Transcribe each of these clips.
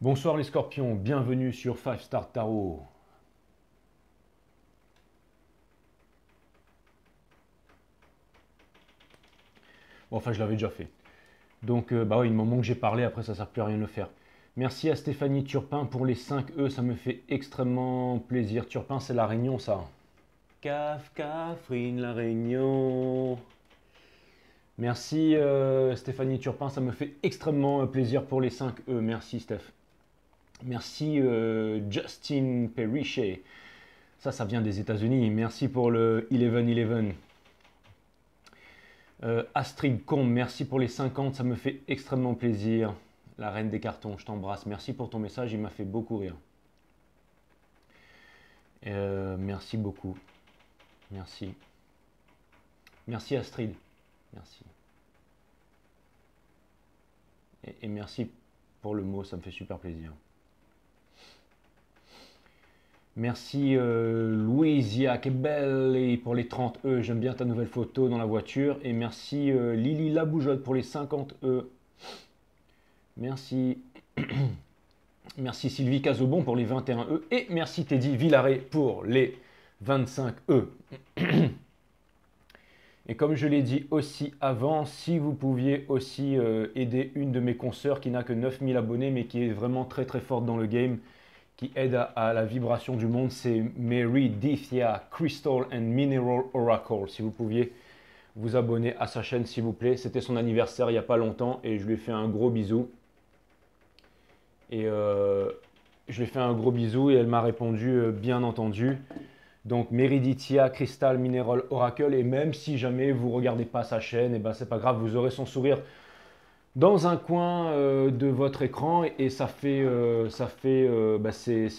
Bonsoir les scorpions, bienvenue sur 5 Star Tarot. Bon, enfin, je l'avais déjà fait. Donc, bah oui, il me manque que j'ai parlé, après ça ne sert plus à rien de le faire. Merci à Stéphanie Turpin pour les 5 E, ça me fait extrêmement plaisir. Turpin, c'est la Réunion, ça. Cafrine, la Réunion. Merci Stéphanie Turpin, ça me fait extrêmement plaisir pour les 5 E. Merci Steph. Merci Justin Perrichet. Ça vient des États-Unis. Merci pour le 11-11. Astrid Combe, merci pour les 50. Ça me fait extrêmement plaisir. La reine des cartons, je t'embrasse. Merci pour ton message, il m'a fait beaucoup rire. Merci beaucoup. Merci. Merci Astrid. Merci. Et merci pour le mot, ça me fait super plaisir. Merci Louisia, qui est belle, et pour les 30 E, j'aime bien ta nouvelle photo dans la voiture. Et merci Lily Laboujotte pour les 50 E. Merci. Merci Sylvie Cazobon pour les 21 E. Et merci Teddy Villaret pour les 25 E. Et comme je l'ai dit aussi avant, si vous pouviez aussi aider une de mes consoeurs qui n'a que 9000 abonnés, mais qui est vraiment très très forte dans le game, qui aide à la vibration du monde, c'est Mary Dithia Crystal and Mineral Oracle. Si vous pouviez vous abonner à sa chaîne, s'il vous plaît. C'était son anniversaire il n'y a pas longtemps et je lui ai fait un gros bisou. Et je lui ai fait un gros bisou et elle m'a répondu, bien entendu. Donc Meriditia Crystal Mineral Oracle. Et même si jamais vous ne regardez pas sa chaîne, et ben c'est pas grave, vous aurez son sourire dans un coin de votre écran et c'est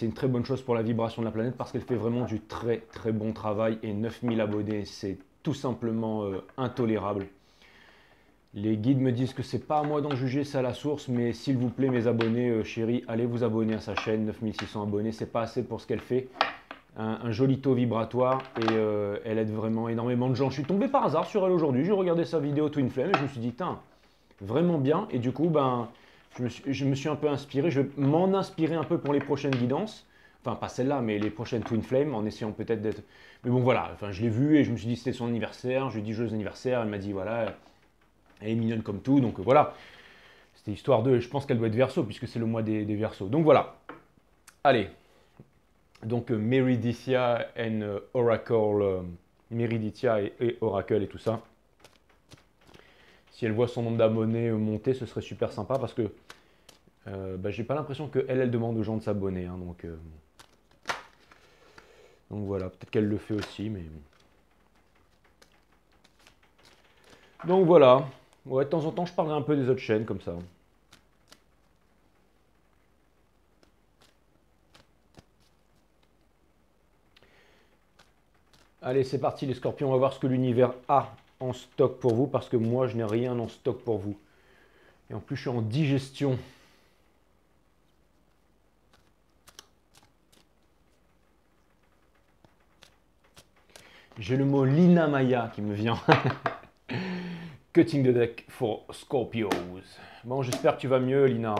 une très bonne chose pour la vibration de la planète parce qu'elle fait vraiment du très très bon travail et 9000 abonnés, c'est tout simplement intolérable. Les guides me disent que c'est pas à moi d'en juger, c'est à la source, mais s'il vous plaît mes abonnés chéris, allez vous abonner à sa chaîne, 9600 abonnés, c'est pas assez pour ce qu'elle fait. Un joli taux vibratoire et elle aide vraiment énormément de gens. Je suis tombé par hasard sur elle aujourd'hui, j'ai regardé sa vidéo Twin Flame et je me suis dit, tiens, vraiment bien. Et du coup, ben, je me suis un peu inspiré. Je vais m'en inspirer un peu pour les prochaines guidances. Enfin, pas celle-là, mais les prochaines Twin Flame, en essayant peut-être d'être... Mais bon, voilà, enfin, je l'ai vue et je me suis dit c'était son anniversaire. Je lui ai dit joyeux anniversaire. Elle m'a dit, voilà, elle est mignonne comme tout. Donc voilà, c'était histoire de... Je pense qu'elle doit être Verseau, puisque c'est le mois des Verseaux. Donc voilà. Allez. Donc Meriditia and Oracle. Meriditia et Oracle et tout ça. Si elle voit son nombre d'abonnés monter, ce serait super sympa parce que j'ai pas l'impression qu'elle demande aux gens de s'abonner. Hein, donc voilà, peut-être qu'elle le fait aussi, mais. Donc voilà. Ouais, de temps en temps, je parlerai un peu des autres chaînes comme ça. Allez, c'est parti les scorpions, on va voir ce que l'univers a en stock pour vous parce que moi, je n'ai rien en stock pour vous. Et en plus, je suis en digestion. J'ai le mot Linamaya qui me vient. Cutting the deck for Scorpios. Bon, j'espère que tu vas mieux, Lina.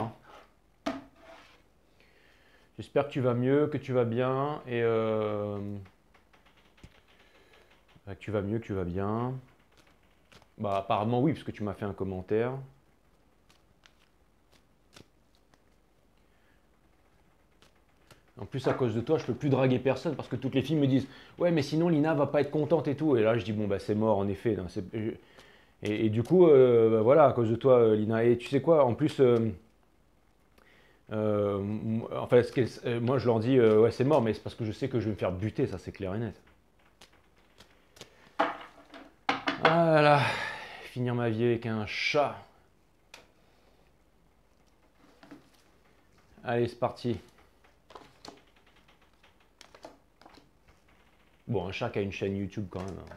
J'espère que tu vas mieux, que tu vas bien. Et que tu vas mieux, que tu vas bien. Bah, apparemment, oui, parce que tu m'as fait un commentaire. En plus, à cause de toi, je peux plus draguer personne parce que toutes les filles me disent ouais, mais sinon Lina va pas être contente et tout. Et là, je dis bon, bah, c'est mort en effet. Non, et du coup, bah, voilà, à cause de toi, Lina. Et tu sais quoi, en plus, enfin, moi je leur dis ouais, c'est mort, mais c'est parce que je sais que je vais me faire buter, ça c'est clair et net. Voilà, finir ma vie avec un chat. Allez, c'est parti. Bon, un chat qui a une chaîne YouTube quand même, hein.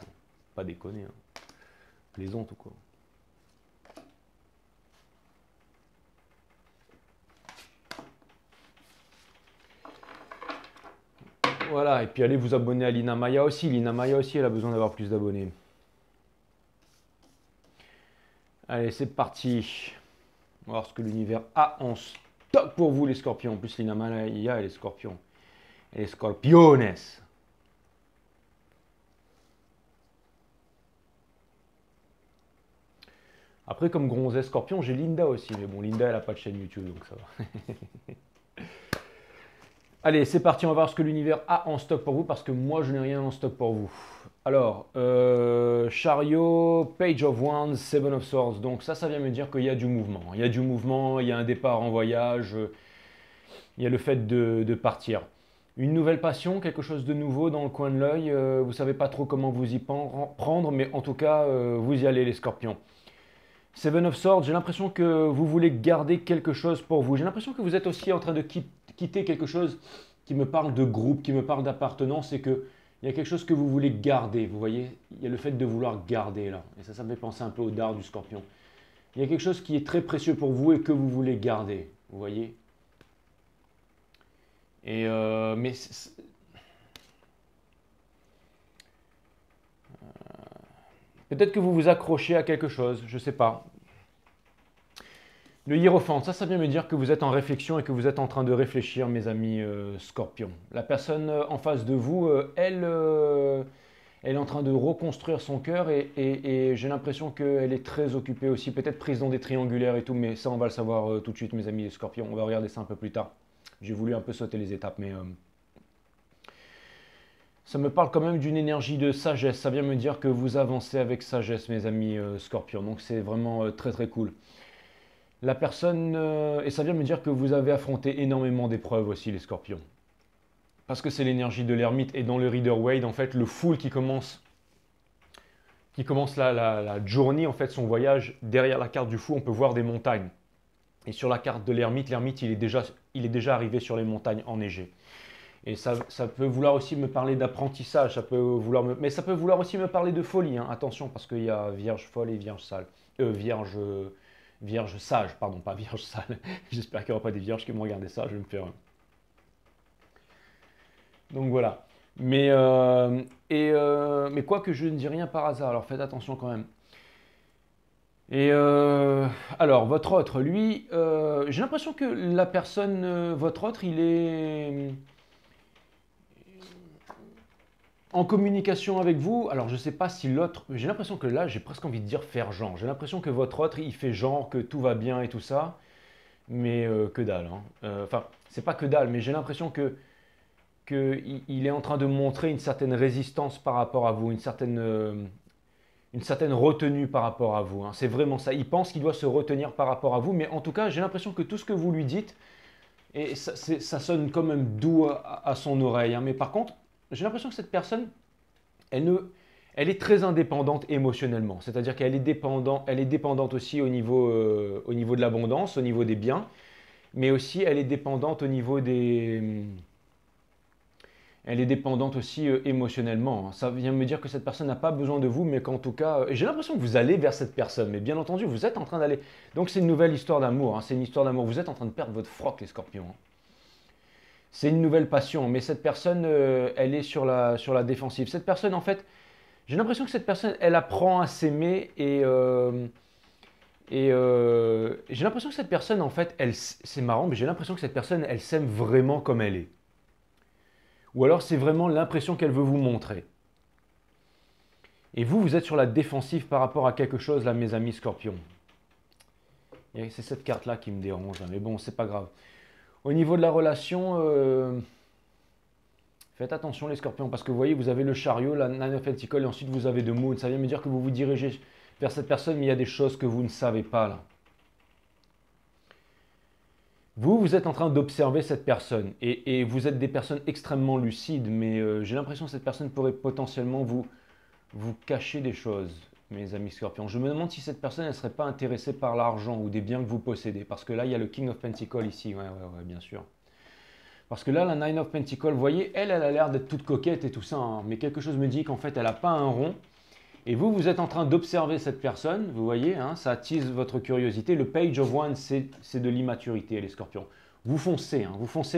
Pas déconner. Hein. Plaisante ou quoi. Voilà, et puis allez vous abonner à Lina Maya aussi. Lina Maya aussi, elle a besoin d'avoir plus d'abonnés. Allez, c'est parti. On va voir ce que l'univers a en stock pour vous les scorpions. En plus, Lina Malaya et les scorpions. Et les scorpiones. Après, comme Gronzet Scorpion, j'ai Linda aussi. Mais bon, Linda, elle n'a pas de chaîne YouTube, donc ça va. Allez, c'est parti, on va voir ce que l'univers a en stock pour vous, parce que moi, je n'ai rien en stock pour vous. Alors, Chariot, Page of Wands, Seven of Swords. Donc ça vient me dire qu'il y a du mouvement. Il y a du mouvement, il y a un départ en voyage, il y a le fait de partir. Une nouvelle passion, quelque chose de nouveau dans le coin de l'œil. Vous ne savez pas trop comment vous y prendre, mais en tout cas, vous y allez les scorpions. Seven of Swords, j'ai l'impression que vous voulez garder quelque chose pour vous. J'ai l'impression que vous êtes aussi en train de quitter quelque chose qui me parle de groupe, qui me parle d'appartenance, et qu'il y a quelque chose que vous voulez garder. Vous voyez, il y a le fait de vouloir garder là. Et ça me fait penser un peu au dard du scorpion. Il y a quelque chose qui est très précieux pour vous et que vous voulez garder. Vous voyez. Et mais peut-être que vous vous accrochez à quelque chose, je ne sais pas. Le hiérophante, ça vient me dire que vous êtes en réflexion et que vous êtes en train de réfléchir, mes amis scorpions. La personne en face de vous, elle est en train de reconstruire son cœur et j'ai l'impression qu'elle est très occupée aussi, peut-être prise dans des triangulaires et tout, mais ça, on va le savoir tout de suite, mes amis scorpions. On va regarder ça un peu plus tard. J'ai voulu un peu sauter les étapes, mais ça me parle quand même d'une énergie de sagesse. Ça vient me dire que vous avancez avec sagesse, mes amis scorpions. Donc c'est vraiment très très cool. La personne, et ça vient me dire que vous avez affronté énormément d'épreuves aussi, les scorpions. Parce que c'est l'énergie de l'ermite. Et dans le Rider-Waite, en fait, le fool qui commence la journée, en fait, son voyage, derrière la carte du fou, on peut voir des montagnes. Et sur la carte de l'ermite, il est déjà arrivé sur les montagnes enneigées. Et ça peut vouloir aussi me parler d'apprentissage, mais ça peut vouloir aussi me parler de folie. Hein. Attention, parce qu'il y a vierge folle et vierge sale. Vierge sage, pardon, pas vierge sale. J'espère qu'il n'y aura pas des vierges qui vont regarder ça, je vais me faire... Donc voilà. Mais quoi que je ne dis rien par hasard, alors faites attention quand même. Et alors, votre autre, lui, j'ai l'impression que la personne, votre autre, il est en communication avec vous. Alors, je ne sais pas si l'autre, j'ai l'impression que là, j'ai presque envie de dire faire genre. J'ai l'impression que votre autre, il fait genre que tout va bien et tout ça, mais que dalle. Hein. Enfin, c'est pas que dalle, mais j'ai l'impression qu'il est en train de montrer une certaine résistance par rapport à vous, une certaine retenue par rapport à vous. Hein. C'est vraiment ça. Il pense qu'il doit se retenir par rapport à vous, mais en tout cas, j'ai l'impression que tout ce que vous lui dites, et ça sonne quand même doux à son oreille. Hein. Mais par contre, j'ai l'impression que cette personne, elle est très indépendante émotionnellement. C'est-à-dire qu'elle est dépendante aussi au niveau de l'abondance, au niveau des biens, mais aussi elle est dépendante au niveau des... Elle est dépendante aussi émotionnellement. Ça vient me dire que cette personne n'a pas besoin de vous, mais qu'en tout cas, j'ai l'impression que vous allez vers cette personne. Mais bien entendu, vous êtes en train d'aller. Donc c'est une nouvelle histoire d'amour. Hein. C'est une histoire d'amour. Vous êtes en train de perdre votre froc, les scorpions. Hein. C'est une nouvelle passion. Mais cette personne, elle est sur la défensive. Cette personne, en fait, j'ai l'impression que cette personne, elle apprend à s'aimer et j'ai l'impression que cette personne, en fait, c'est marrant, mais j'ai l'impression que cette personne, elle s'aime vraiment comme elle est. Ou alors c'est vraiment l'impression qu'elle veut vous montrer. Et vous êtes sur la défensive par rapport à quelque chose, là, mes amis scorpions. C'est cette carte-là qui me dérange, là, mais bon, c'est pas grave. Au niveau de la relation, faites attention les scorpions, parce que vous voyez, vous avez le chariot, la Nine of Pentacles, et ensuite vous avez The Moon. Ça vient me dire que vous vous dirigez vers cette personne, mais il y a des choses que vous ne savez pas, là. Vous êtes en train d'observer cette personne et vous êtes des personnes extrêmement lucides, mais j'ai l'impression que cette personne pourrait potentiellement vous cacher des choses, mes amis scorpions. Je me demande si cette personne ne serait pas intéressée par l'argent ou des biens que vous possédez, parce que là, il y a le King of Pentacles ici, ouais, bien sûr. Parce que là, la Nine of Pentacles, vous voyez, elle a l'air d'être toute coquette et tout ça, hein, mais quelque chose me dit qu'en fait, elle n'a pas un rond. Et vous êtes en train d'observer cette personne, vous voyez, hein, ça attise votre curiosité. Le Page of Wands, c'est de l'immaturité, les scorpions. Vous foncez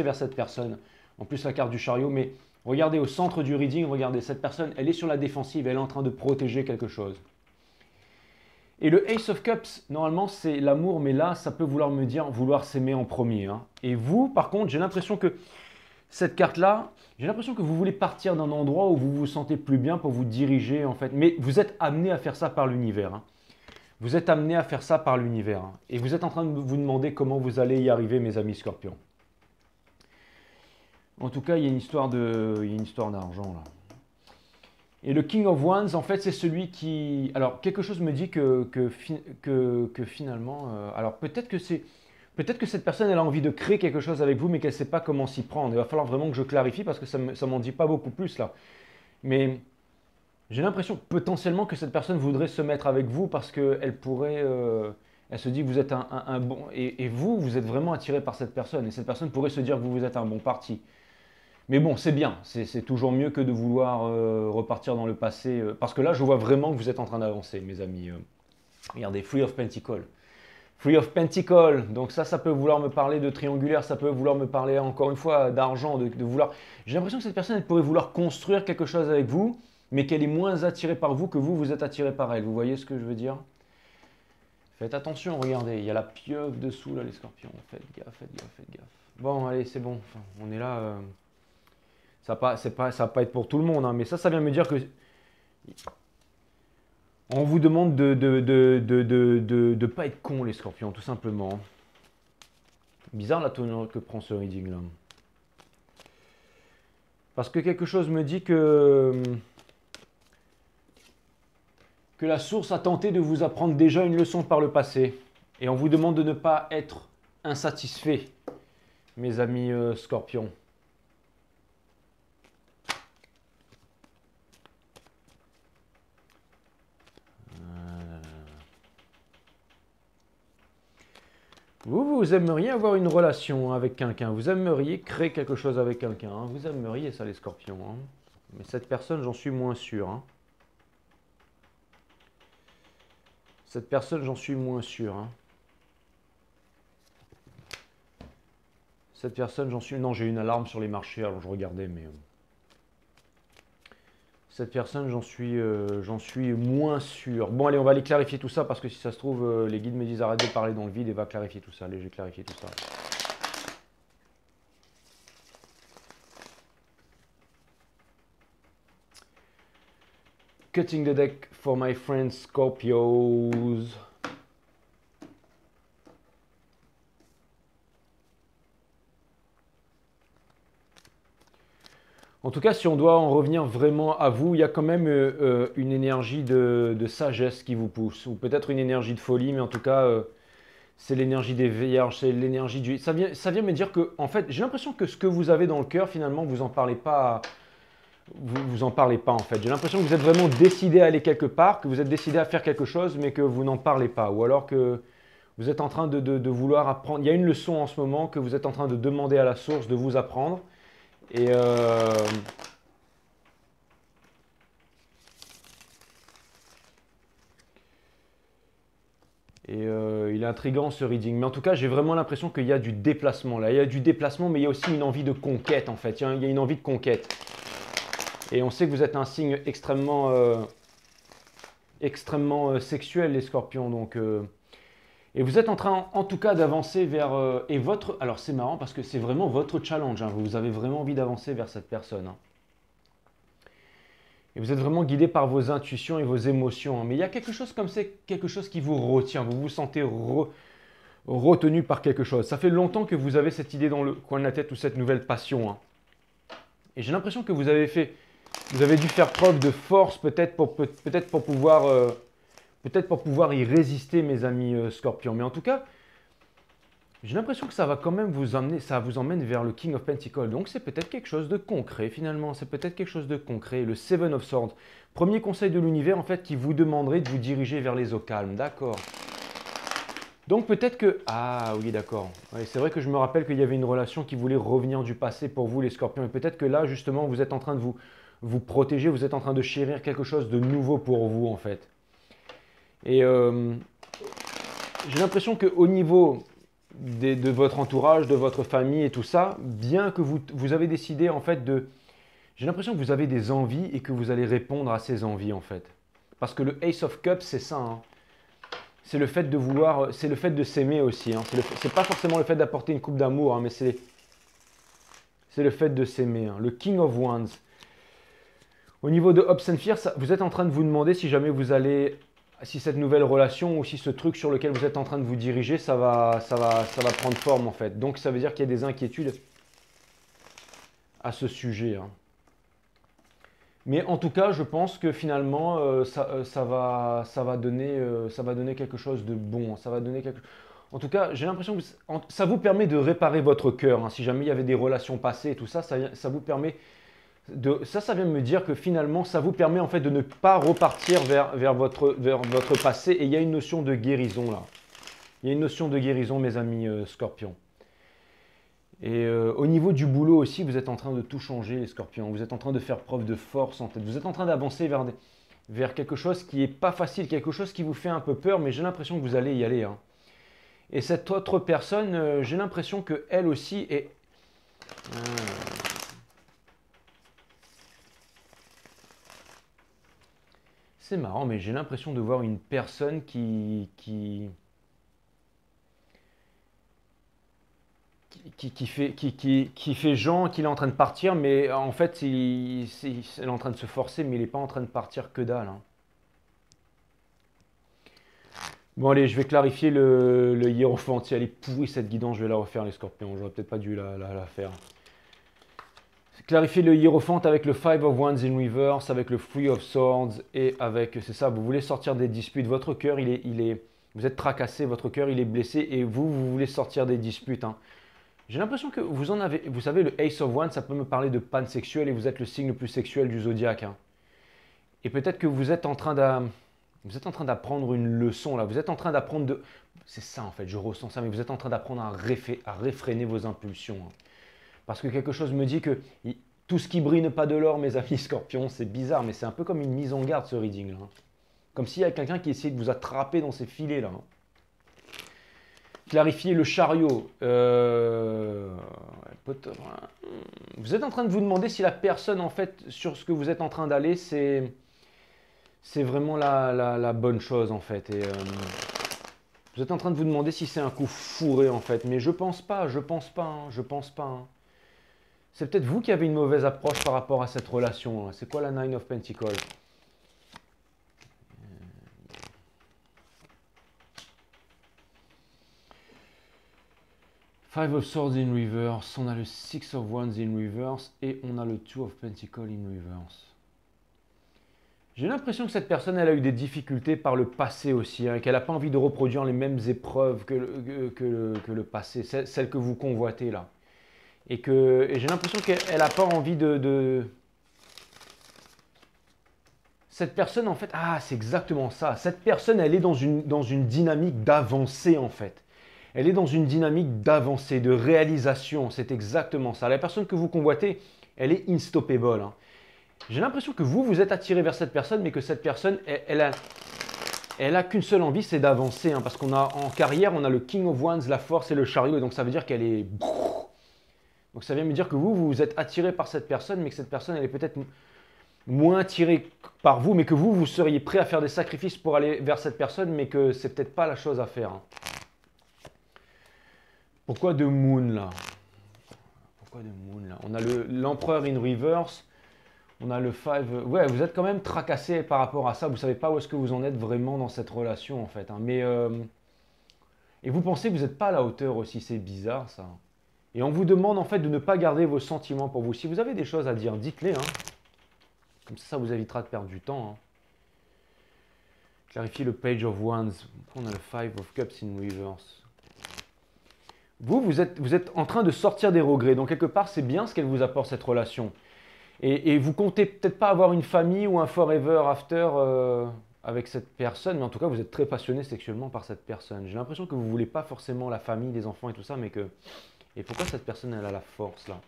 vers cette personne. En plus, la carte du chariot, mais regardez au centre du reading, regardez, cette personne, elle est sur la défensive, elle est en train de protéger quelque chose. Et le Ace of Cups, normalement, c'est l'amour, mais là, ça peut vouloir me dire vouloir s'aimer en premier, hein. Et vous, par contre, j'ai l'impression que cette carte-là, j'ai l'impression que vous voulez partir d'un endroit où vous vous sentez plus bien pour vous diriger, en fait. Mais vous êtes amené à faire ça par l'univers, hein. Vous êtes amené à faire ça par l'univers, hein. Et vous êtes en train de vous demander comment vous allez y arriver, mes amis Scorpions. En tout cas, il y a une histoire d'argent, là. Et le King of Wands, en fait, c'est celui qui... Alors, quelque chose me dit que finalement... alors, peut-être que cette personne, elle a envie de créer quelque chose avec vous, mais qu'elle ne sait pas comment s'y prendre. Il va falloir vraiment que je clarifie parce que ça ne m'en dit pas beaucoup plus, là. Mais j'ai l'impression potentiellement que cette personne voudrait se mettre avec vous parce qu'elle pourrait... elle se dit que vous êtes un bon... Et vous, vous êtes vraiment attiré par cette personne. Et cette personne pourrait se dire que vous êtes un bon parti. Mais bon, c'est bien, c'est toujours mieux que de vouloir repartir dans le passé. Parce que là, je vois vraiment que vous êtes en train d'avancer, mes amis. Regardez, Three of Pentacles. Three of Pentacles, donc ça peut vouloir me parler de triangulaire, ça peut vouloir me parler encore une fois d'argent, de vouloir... J'ai l'impression que cette personne, elle pourrait vouloir construire quelque chose avec vous, mais qu'elle est moins attirée par vous que vous êtes attiré par elle. Vous voyez ce que je veux dire? Faites attention, regardez, il y a la pieuvre dessous là, les scorpions. Faites gaffe, faites gaffe, faites gaffe. Bon, allez, c'est bon, enfin, on est là... Ça va pas être pour tout le monde, hein, mais ça vient me dire que on vous demande de pas être con, les scorpions, tout simplement. Bizarre la tournure que prend ce reading là. Parce que quelque chose me dit que la source a tenté de vous apprendre déjà une leçon par le passé. Et on vous demande de ne pas être insatisfait, mes amis scorpions. Vous aimeriez avoir une relation avec quelqu'un, vous aimeriez créer quelque chose avec quelqu'un, hein. Vous aimeriez ça les scorpions, hein. Mais cette personne, j'en suis moins sûr, hein. Cette personne, j'en suis moins sûr, hein. Cette personne, j'en suis... Non, j'ai une alarme sur les marchés, alors je regardais, mais... Cette personne, j'en suis moins sûr. Bon, allez, on va aller clarifier tout ça parce que si ça se trouve, les guides me disent arrête de parler dans le vide et va clarifier tout ça. Allez, je vais clarifier tout ça. Cutting the deck for my friends Scorpios. En tout cas, si on doit en revenir vraiment à vous, il y a quand même une énergie de sagesse qui vous pousse, ou peut-être une énergie de folie, mais en tout cas, c'est l'énergie des vierges, c'est l'énergie du... Ça vient me dire que, en fait, j'ai l'impression que ce que vous avez dans le cœur, finalement, vous en parlez pas, vous en parlez pas, en fait. J'ai l'impression que vous êtes vraiment décidé à aller quelque part, que vous êtes décidé à faire quelque chose, mais que vous n'en parlez pas, ou alors que vous êtes en train de vouloir apprendre. Il y a une leçon en ce moment que vous êtes en train de demander à la source de vous apprendre. Et il est intriguant ce reading. Mais en tout cas, j'ai vraiment l'impression qu'il y a du déplacement là. Il y a du déplacement, mais il y a aussi une envie de conquête en fait. Il y a une envie de conquête. Et on sait que vous êtes un signe extrêmement sexuel, les scorpions. Donc, et vous êtes en train, en tout cas, d'avancer vers... alors, c'est marrant parce que c'est vraiment votre challenge, hein. Vous avez vraiment envie d'avancer vers cette personne, hein. Et vous êtes vraiment guidé par vos intuitions et vos émotions, hein. Mais il y a quelque chose comme c'est quelque chose qui vous retient. Vous vous sentez retenu par quelque chose. Ça fait longtemps que vous avez cette idée dans le coin de la tête ou cette nouvelle passion, hein. Et j'ai l'impression que vous avez dû faire preuve de force peut-être pour pouvoir... peut-être pour pouvoir y résister, mes amis scorpions. Mais en tout cas, j'ai l'impression que ça va quand même vous amener, ça vous emmène vers le King of Pentacles. Donc c'est peut-être quelque chose de concret finalement. C'est peut-être quelque chose de concret. Le Seven of Swords. Premier conseil de l'univers en fait qui vous demanderait de vous diriger vers les eaux calmes. D'accord. Donc peut-être que... Ah oui, d'accord. Ouais, c'est vrai que je me rappelle qu'il y avait une relation qui voulait revenir du passé pour vous les scorpions. Et peut-être que là justement vous êtes en train de vous protéger. Vous êtes en train de chérir quelque chose de nouveau pour vous en fait. Et j'ai l'impression qu'au niveau de votre entourage, de votre famille et tout ça, bien que vous avez décidé en fait de... J'ai l'impression que vous avez des envies et que vous allez répondre à ces envies en fait. Parce que le Ace of Cups, c'est ça, hein. c'est le fait de vouloir, c'est le fait de s'aimer aussi. Hein. C'est pas forcément le fait d'apporter une coupe d'amour, hein, mais c'est le fait de s'aimer. Hein. Le King of Wands. Au niveau de Hopes and Fear, vous êtes en train de vous demander si jamais vous allez, si cette nouvelle relation ou si ce truc sur lequel vous êtes en train de vous diriger, ça va prendre forme en fait. Donc ça veut dire qu'il y a des inquiétudes à ce sujet. Hein. Mais en tout cas, je pense que finalement, ça va donner quelque chose de bon. Ça va donner quelque... En tout cas, j'ai l'impression que ça vous permet de réparer votre cœur. Hein. Si jamais il y avait des relations passées et tout ça, ça vous permet de... Ça vient de me dire que finalement, ça vous permet en fait de ne pas repartir vers votre passé. Et il y a une notion de guérison là. Il y a une notion de guérison, mes amis Scorpions. Et au niveau du boulot aussi, vous êtes en train de tout changer, les Scorpions. Vous êtes en train de faire preuve de force en tête. Vous êtes en train d'avancer vers quelque chose qui n'est pas facile, quelque chose qui vous fait un peu peur, mais j'ai l'impression que vous allez y aller. Hein. Et cette autre personne, j'ai l'impression qu'elle aussi est... C'est marrant, mais j'ai l'impression de voir une personne qui fait genre qu'il est en train de partir, mais en fait, il est en train de se forcer, mais il n'est pas en train de partir que dalle. Hein. Bon, allez, je vais clarifier le hiérophante. Si elle est pourrie, cette guidance, je vais la refaire, les Scorpions. J'aurais peut-être pas dû la faire. Clarifier le hiérophante avec le Five of Wands in reverse, avec le Three of Swords et avec, c'est ça, vous voulez sortir des disputes. Votre cœur, vous êtes tracassé, votre cœur, il est blessé et vous voulez sortir des disputes. Hein. J'ai l'impression que vous savez, le Ace of Wands, ça peut me parler de panne sexuelle et vous êtes le signe le plus sexuel du zodiaque. Hein. Et peut-être que vous êtes en train d'apprendre une leçon là. Vous êtes en train d'apprendre c'est ça en fait, je ressens ça, mais vous êtes en train d'apprendre à réfréner vos impulsions. Hein. Parce que quelque chose me dit que tout ce qui brille n'est pas de l'or, mes amis Scorpions. C'est bizarre, mais c'est un peu comme une mise en garde ce reading là. Hein. Comme s'il y a quelqu'un qui essayait de vous attraper dans ses filets là. Hein. Clarifier le chariot. Vous êtes en train de vous demander si la personne, en fait, sur ce que vous êtes en train d'aller, c'est vraiment la bonne chose, en fait. Et, vous êtes en train de vous demander si c'est un coup fourré, en fait. Mais je pense pas, hein, je pense pas. Hein. C'est peut-être vous qui avez une mauvaise approche par rapport à cette relation. Hein. C'est quoi la Nine of Pentacles? Five of Swords in reverse, on a le Six of Wands in reverse et on a le Two of Pentacles in reverse. J'ai l'impression que cette personne, elle a eu des difficultés par le passé aussi, hein, qu'elle n'a pas envie de reproduire les mêmes épreuves que le passé, celles que vous convoitez là. Et j'ai l'impression qu'elle n'a pas envie Cette personne, en fait, c'est exactement ça. Cette personne, elle est dans une dynamique d'avancée, en fait. Elle est dans une dynamique d'avancée, de réalisation. C'est exactement ça. La personne que vous convoitez, elle est instoppable. Hein. J'ai l'impression que vous êtes attiré vers cette personne, mais que cette personne, elle a qu'une seule envie, c'est d'avancer. Hein, parce qu'on a en carrière, on a le King of Wands, la force et le chariot. Et donc ça veut dire qu'elle est... Donc ça vient me dire que vous êtes attiré par cette personne, mais que cette personne, elle est peut-être moins attirée par vous, mais que vous seriez prêt à faire des sacrifices pour aller vers cette personne, mais que c'est peut-être pas la chose à faire. Hein. Pourquoi de Moon là? Pourquoi de Moon là? On a l'Empereur in reverse. On a le Five. Ouais, vous êtes quand même tracassé par rapport à ça. Vous ne savez pas où est-ce que vous en êtes vraiment dans cette relation en fait. Hein. Mais et vous pensez que vous n'êtes pas à la hauteur aussi. C'est bizarre ça. Et on vous demande en fait de ne pas garder vos sentiments pour vous. Si vous avez des choses à dire, dites-les. Hein. Comme ça vous évitera de perdre du temps. Hein. Clarifier le Page of Wands. On a le Five of Cups in reverse. Vous êtes en train de sortir des regrets. Donc, quelque part, c'est bien ce qu'elle vous apporte, cette relation. Et vous comptez peut-être pas avoir une famille ou un forever after avec cette personne, mais en tout cas, vous êtes très passionné sexuellement par cette personne. J'ai l'impression que vous ne voulez pas forcément la famille, les enfants et tout ça, mais que... Et pourquoi cette personne, elle a la force, là?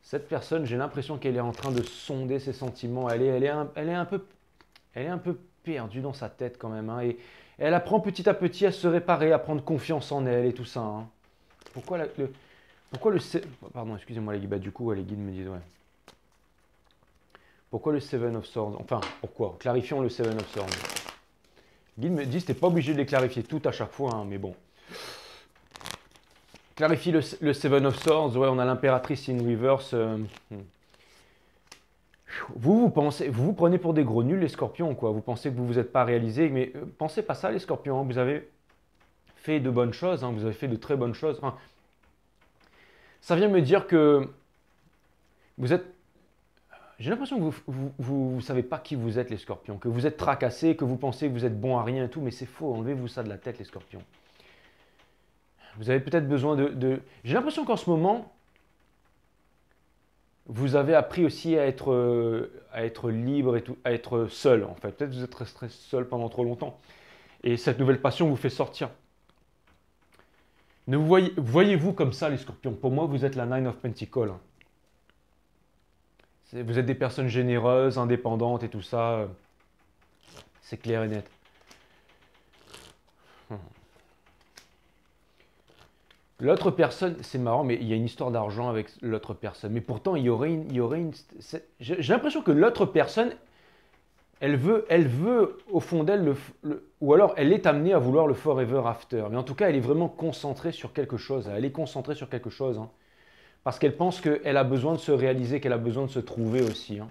Cette personne, j'ai l'impression qu'elle est en train de sonder ses sentiments. Elle est un peu perdue dans sa tête quand même. Hein, et elle apprend petit à petit à se réparer, à prendre confiance en elle et tout ça. Hein. Pourquoi le... Pardon, excusez-moi les guides. Bah, du coup, les guides me disent, ouais. Pourquoi le Seven of Swords? Enfin, pourquoi? Clarifions le Seven of Swords. Guide me dit, t'es pas obligé de les clarifier toutes à chaque fois, hein, mais bon. Clarifie le Seven of Swords. Ouais, on a l'impératrice in reverse. Vous pensez, vous prenez pour des gros nuls les scorpions, quoi. Vous pensez que vous vous êtes pas réalisé, mais pensez pas ça les scorpions, hein. Vous avez fait de bonnes choses, hein. Vous avez fait de très bonnes choses. Enfin, ça vient me dire que vous êtes... J'ai l'impression que vous ne savez pas qui vous êtes les scorpions, que vous êtes tracassés, que vous pensez que vous êtes bon à rien et tout, mais c'est faux, enlevez-vous ça de la tête les scorpions. Vous avez peut-être besoin J'ai l'impression qu'en ce moment, vous avez appris aussi à être libre et tout, à être seul en fait. Peut-être que vous êtes resté seul pendant trop longtemps. Et cette nouvelle passion vous fait sortir. Ne voyez-vous comme ça les scorpions. Pour moi, vous êtes la Nine of Pentacles. Vous êtes des personnes généreuses, indépendantes et tout ça. C'est clair et net. L'autre personne, c'est marrant, mais il y a une histoire d'argent avec l'autre personne. Mais pourtant, il y aurait une j'ai l'impression que l'autre personne, elle veut au fond d'elle, ou alors elle est amenée à vouloir le forever after. Mais en tout cas, elle est vraiment concentrée sur quelque chose. Elle est concentrée sur quelque chose. Hein. Parce qu'elle pense qu'elle a besoin de se réaliser, qu'elle a besoin de se trouver aussi. Hein.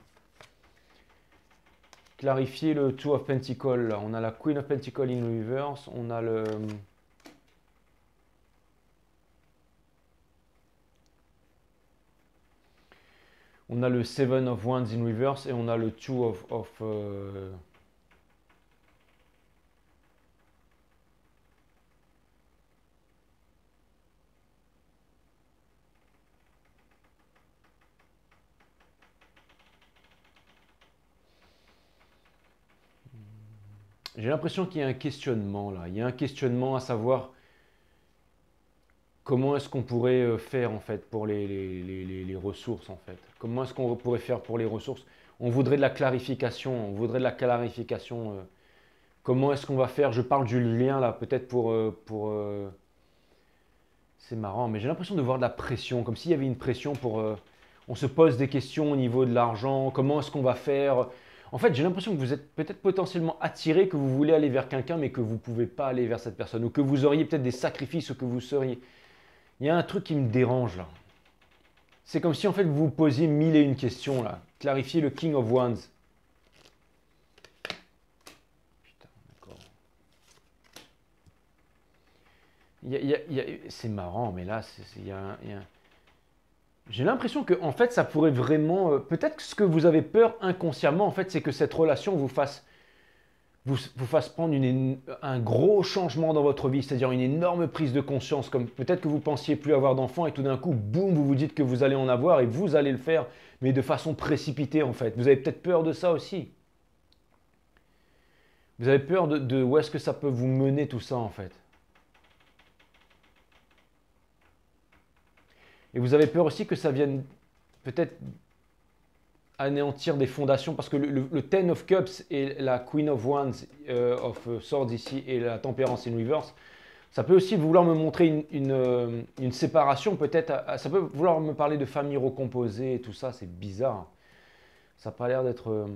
Clarifier le Two of Pentacles. Là. On a la Queen of Pentacles in reverse. On a le... On a le Seven of Wands in reverse et on a le Two of J'ai l'impression qu'il y a un questionnement là. Il y a un questionnement à savoir comment est-ce qu'on pourrait faire en fait pour les ressources en fait. Comment est-ce qu'on pourrait faire pour les ressources? On voudrait de la clarification. On voudrait de la clarification. Comment est-ce qu'on va faire? Je parle du lien là, peut-être c'est marrant, mais j'ai l'impression de voir de la pression, comme s'il y avait une pression pour... on se pose des questions au niveau de l'argent, comment est-ce qu'on va faire? En fait, j'ai l'impression que vous êtes peut-être potentiellement attiré, que vous voulez aller vers quelqu'un, mais que vous ne pouvez pas aller vers cette personne, ou que vous auriez peut-être des sacrifices, ou que vous seriez... Il y a un truc qui me dérange là. C'est comme si en fait vous vous posiez mille et une questions là. Clarifier le King of Wands. Putain, d'accord. C'est marrant, mais là, j'ai l'impression que en fait, ça pourrait vraiment... peut-être que ce que vous avez peur inconsciemment, en fait, c'est que cette relation vous fasse prendre un gros changement dans votre vie, c'est-à-dire une énorme prise de conscience, comme peut-être que vous pensiez plus avoir d'enfants et tout d'un coup, boum, vous vous dites que vous allez en avoir et vous allez le faire, mais de façon précipitée en fait. Vous avez peut-être peur de ça aussi. Vous avez peur de où est-ce que ça peut vous mener tout ça en fait. Et vous avez peur aussi que ça vienne peut-être anéantir des fondations, parce que le Ten of Cups et la Queen of Wands of Swords ici et la Tempérance in reverse, ça peut aussi vouloir me montrer une séparation peut-être, ça peut vouloir me parler de famille recomposée et tout ça, c'est bizarre. Ça n'a pas l'air d'être...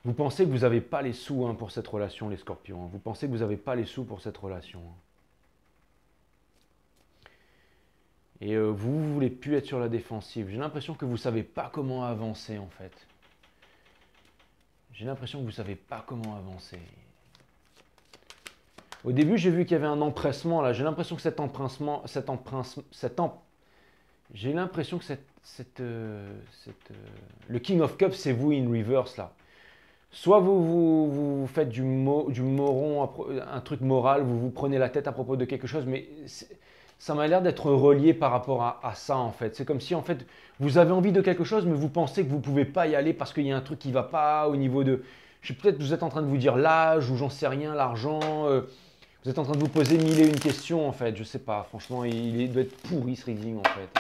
vous pensez que vous n'avez pas les sous hein, pour cette relation les scorpions, hein. Vous pensez que vous n'avez pas les sous pour cette relation. Hein. Et vous ne voulez plus être sur la défensive. J'ai l'impression que vous ne savez pas comment avancer en fait. J'ai l'impression que vous ne savez pas comment avancer. Au début, j'ai vu qu'il y avait un empressement là. J'ai l'impression que j'ai l'impression que le King of Cups, c'est vous in reverse là. Soit vous faites du moron, un truc moral, vous vous prenez la tête à propos de quelque chose, mais ça m'a l'air d'être relié par rapport à ça en fait. C'est comme si en fait vous avez envie de quelque chose mais vous pensez que vous ne pouvez pas y aller parce qu'il y a un truc qui ne va pas au niveau de... Peut-être vous êtes en train de vous dire l'âge ou j'en sais rien, l'argent. Vous êtes en train de vous poser mille et une questions en fait. Je sais pas, franchement il doit être pourri ce reading en fait.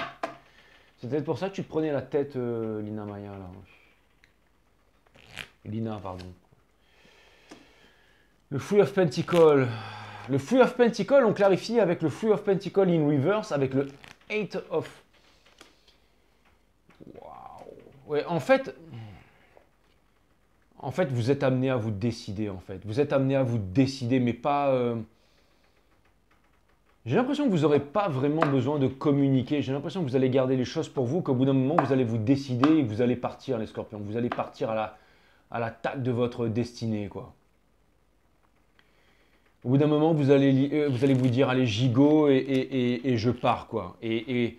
C'est peut-être pour ça que tu te prenais la tête Lina Maya là. Lina pardon. Le Three of Pentacles. Le Three of Pentacles, on clarifie avec le Three of Pentacles in reverse, avec le Eight of... Waouh. Ouais, en fait, En fait, vous êtes amené à vous décider, en fait. Vous êtes amené à vous décider, mais pas... J'ai l'impression que vous n'aurez pas vraiment besoin de communiquer. J'ai l'impression que vous allez garder les choses pour vous, qu'au bout d'un moment, vous allez vous décider et que vous allez partir, les scorpions. Vous allez partir à l'attaque de votre destinée, quoi. Au bout d'un moment, vous allez vous dire, allez, gigot et je pars, quoi. Et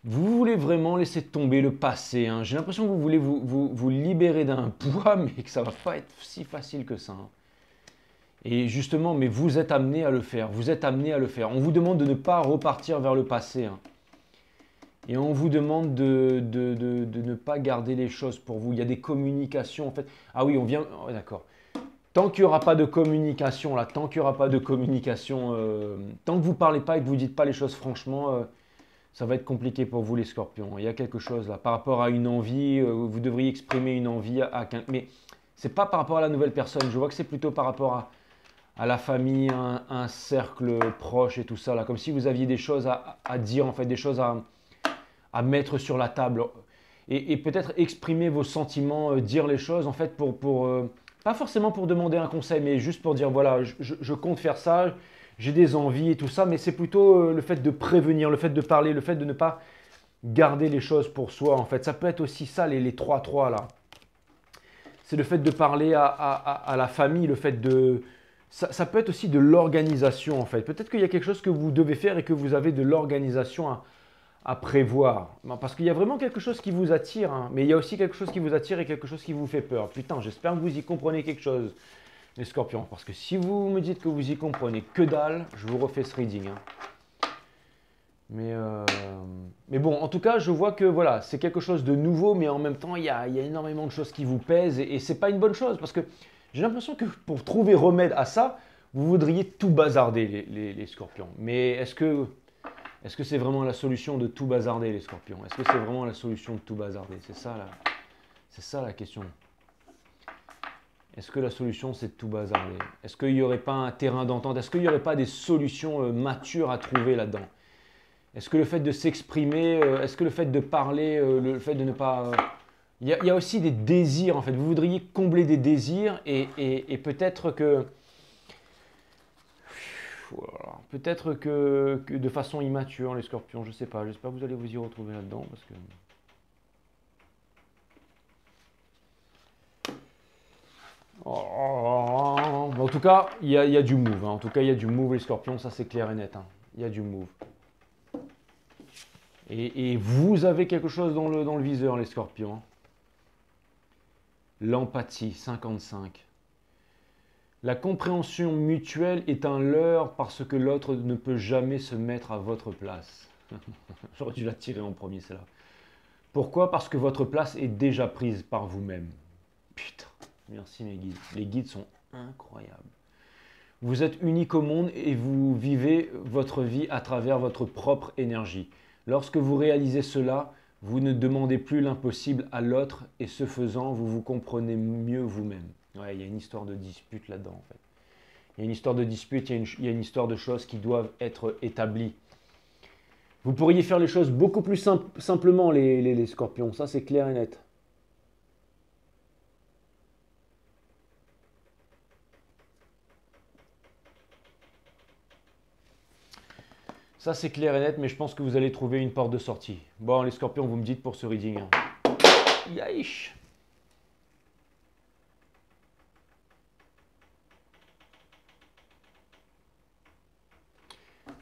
vous voulez vraiment laisser tomber le passé, hein. J'ai l'impression que vous voulez vous libérer d'un poids, mais que ça ne va pas être si facile que ça, hein. Et justement, mais vous êtes amené à le faire. Vous êtes amené à le faire. On vous demande de ne pas repartir vers le passé, hein. Et on vous demande de ne pas garder les choses pour vous. Il y a des communications, en fait. Ah oui, on vient... Oh, d'accord. Tant qu'il n'y aura pas de communication, là, tant qu'il n'y aura pas de communication, tant que vous ne parlez pas et que vous ne dites pas les choses franchement, ça va être compliqué pour vous, les scorpions. Il y a quelque chose là. Par rapport à une envie, vous devriez exprimer une envie à quelqu'un. Mais ce n'est pas par rapport à la nouvelle personne. Je vois que c'est plutôt par rapport à la famille, un cercle proche et tout ça, là. Comme si vous aviez des choses à dire, en fait, des choses à mettre sur la table. Et peut-être exprimer vos sentiments, dire les choses, en fait, pas forcément pour demander un conseil, mais juste pour dire, voilà, je compte faire ça, j'ai des envies et tout ça, mais c'est plutôt le fait de prévenir, le fait de parler, le fait de ne pas garder les choses pour soi, en fait. Ça peut être aussi ça, les 3-3, là. C'est le fait de parler à la famille, le fait de... Ça peut être aussi de l'organisation, en fait. Peut-être qu'il y a quelque chose que vous devez faire et que vous avez de l'organisation à prévoir. Parce qu'il y a vraiment quelque chose qui vous attire, hein. Mais il y a aussi quelque chose qui vous attire et quelque chose qui vous fait peur. Putain, j'espère que vous y comprenez quelque chose, les scorpions. Parce que si vous me dites que vous y comprenez que dalle, je vous refais ce reading, hein. Mais bon, en tout cas, je vois que voilà, c'est quelque chose de nouveau, mais en même temps, il y a énormément de choses qui vous pèsent et ce n'est pas une bonne chose parce que j'ai l'impression que pour trouver remède à ça, vous voudriez tout bazarder, les scorpions. Mais est-ce que c'est vraiment la solution de tout bazarder, les scorpions? Est-ce que c'est vraiment la solution de tout bazarder? C'est ça la question. Est-ce que la solution, c'est de tout bazarder? Est-ce qu'il n'y aurait pas un terrain d'entente? Est-ce qu'il n'y aurait pas des solutions matures à trouver là-dedans? Est-ce que le fait de s'exprimer, est-ce que le fait de parler, le fait de ne pas... Il y a aussi des désirs, en fait. Vous voudriez combler des désirs et peut-être que... Voilà. Peut-être que de façon immature, les scorpions, je ne sais pas. J'espère que vous allez vous y retrouver là-dedans parce que... Oh, en tout cas, il y a du move, hein. En tout cas, il y a du move, les scorpions, ça c'est clair et net, hein. Il y a du move. Et vous avez quelque chose dans le viseur, les scorpions, hein. L'empathie, 55. La compréhension mutuelle est un leurre parce que l'autre ne peut jamais se mettre à votre place. J'aurais dû la tirer en premier, celle-là. Pourquoi? Parce que votre place est déjà prise par vous-même. Putain, merci mes guides. Les guides sont incroyables. Vous êtes unique au monde et vous vivez votre vie à travers votre propre énergie. Lorsque vous réalisez cela, vous ne demandez plus l'impossible à l'autre et ce faisant, vous vous comprenez mieux vous-même. Ouais, il y a une histoire de dispute là-dedans en fait. Il y a une histoire de dispute, il y a une histoire de choses qui doivent être établies. Vous pourriez faire les choses beaucoup plus simplement les scorpions, ça c'est clair et net. Ça c'est clair et net, mais je pense que vous allez trouver une porte de sortie. Bon les scorpions, vous me dites pour ce reading, hein. Yaïch.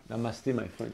Namasté, my friend.